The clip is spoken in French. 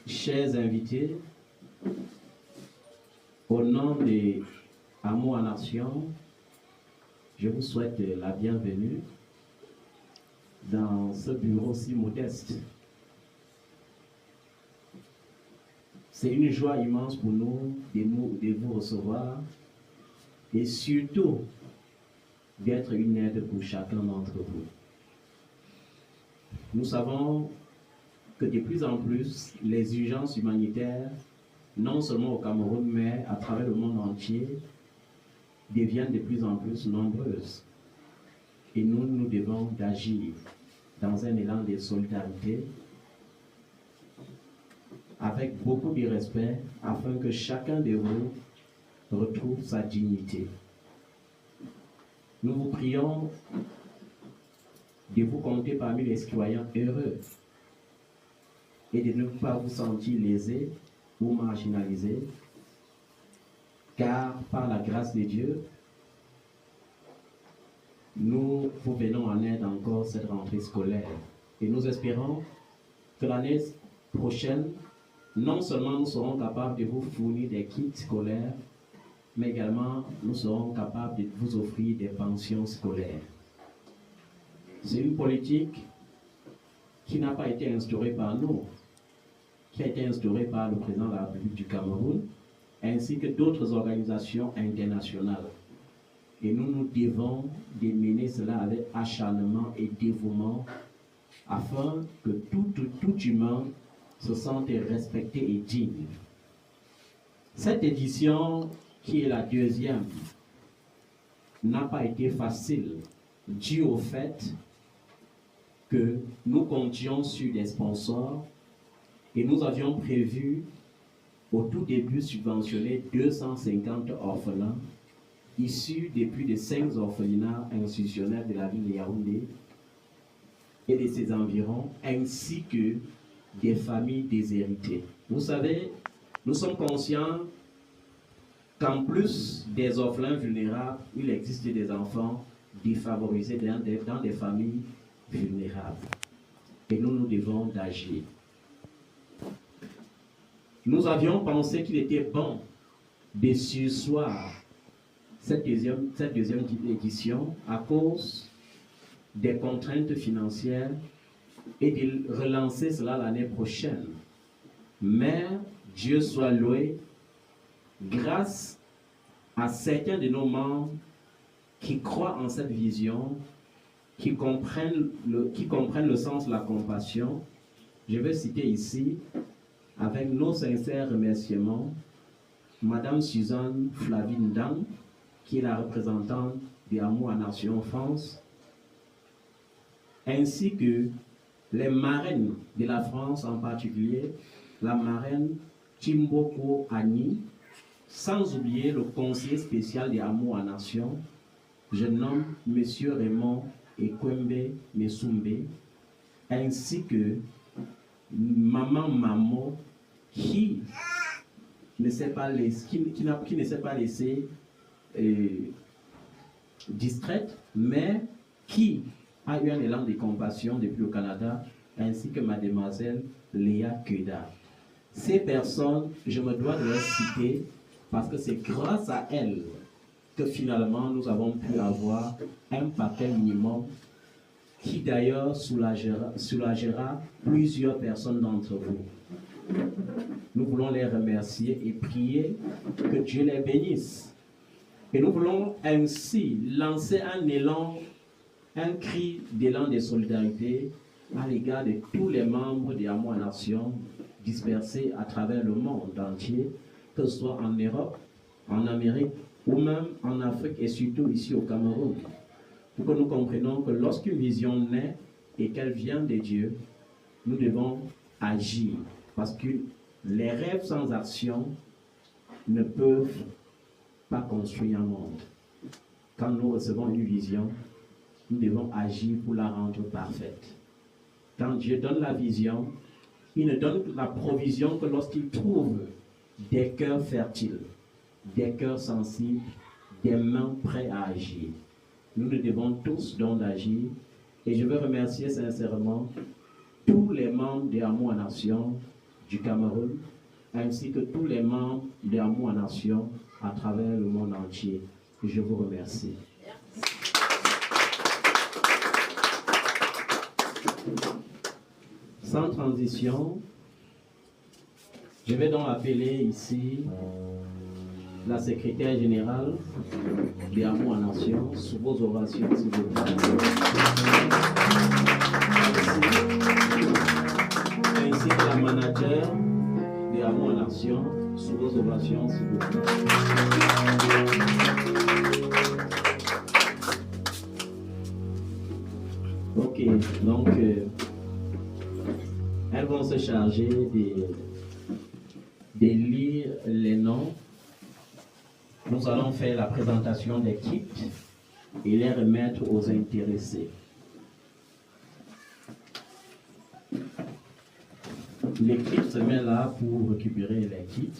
chers invités, au nom de Amour en Action, je vous souhaite la bienvenue dans ce bureau si modeste. C'est une joie immense pour nous de vous recevoir et surtout d'être une aide pour chacun d'entre vous. Nous savons que de plus en plus, les urgences humanitaires, non seulement au Cameroun, mais à travers le monde entier, deviennent de plus en plus nombreuses. Et nous devons d'agir dans un élan de solidarité, avec beaucoup de respect, afin que chacun de vous retrouve sa dignité. Nous vous prions de vous compter parmi les citoyens heureux et de ne pas vous sentir lésés ou marginalisés, car par la grâce de Dieu, nous vous venons en aide encore cette rentrée scolaire. Et nous espérons que l'année prochaine, non seulement nous serons capables de vous fournir des kits scolaires, mais également nous serons capables de vous offrir des pensions scolaires. C'est une politique qui n'a pas été instaurée par nous, qui a été instaurée par le président de la République du Cameroun, ainsi que d'autres organisations internationales. Et nous devons mener cela avec acharnement et dévouement, afin que tout humain se sente respecté et digne. Cette édition, qui est la deuxième, n'a pas été facile, dû au fait que nous comptions sur des sponsors et nous avions prévu au tout début subventionner 250 orphelins issus de plus de 5 orphelinats institutionnels de la ville de Yaoundé et de ses environs, ainsi que des familles déshéritées. Vous savez, nous sommes conscients qu'en plus des orphelins vulnérables, il existe des enfants défavorisés dans des familles vulnérables. Et nous devons d'agir. Nous avions pensé qu'il était bon de surseoir cette deuxième édition à cause des contraintes financières et de relancer cela l'année prochaine. Mais Dieu soit loué, grâce à certains de nos membres qui croient en cette vision, qui comprennent le sens de la compassion. Je vais citer ici, avec nos sincères remerciements, Madame Suzanne Flavine Dang, qui est la représentante de Amour en Action France, ainsi que les marraines de la France, en particulier la marraine Timboko Annie, sans oublier le conseiller spécial de Amour en Action, je nomme M. Raymond Ekwembe Mesumbe, ainsi que Maman Mamo, qui ne s'est pas laissée distraite, mais qui a eu un élan de compassion depuis le Canada, ainsi que mademoiselle Léa Keda. Ces personnes, je me dois de les citer parce que c'est grâce à elles que finalement nous avons pu avoir un paquet minimum qui d'ailleurs soulagera plusieurs personnes d'entre vous. Nous voulons les remercier et prier que Dieu les bénisse. Et nous voulons ainsi lancer un élan, un cri d'élan de solidarité à l'égard de tous les membres de Amour en Action dispersés à travers le monde entier, que ce soit en Europe, en Amérique ou même en Afrique et surtout ici au Cameroun. Pour que nous comprenions que lorsqu'une vision naît et qu'elle vient de Dieu, nous devons agir. Parce que les rêves sans action ne peuvent pas construire un monde. Quand nous recevons une vision, nous devons agir pour la rendre parfaite. Quand Dieu donne la vision, il ne donne la provision que lorsqu'il trouve des cœurs fertiles, des cœurs sensibles, des mains prêtes à agir. Nous nous devons tous donc d'agir. Et je veux remercier sincèrement tous les membres de Amour en Action du Cameroun, ainsi que tous les membres de Amour en Nation à travers le monde entier. Je vous remercie. Sans transition, je vais donc appeler ici la secrétaire générale de Amour en Nation sous vos ovations, s'il vous plaît. Ainsi que la manager de Amour en Nation sous vos ovations, s'il vous plaît. Ok, donc elles vont se charger de lire les noms. Nous allons faire la présentation des kits et les remettre aux intéressés. L'équipe se met là pour récupérer les kits.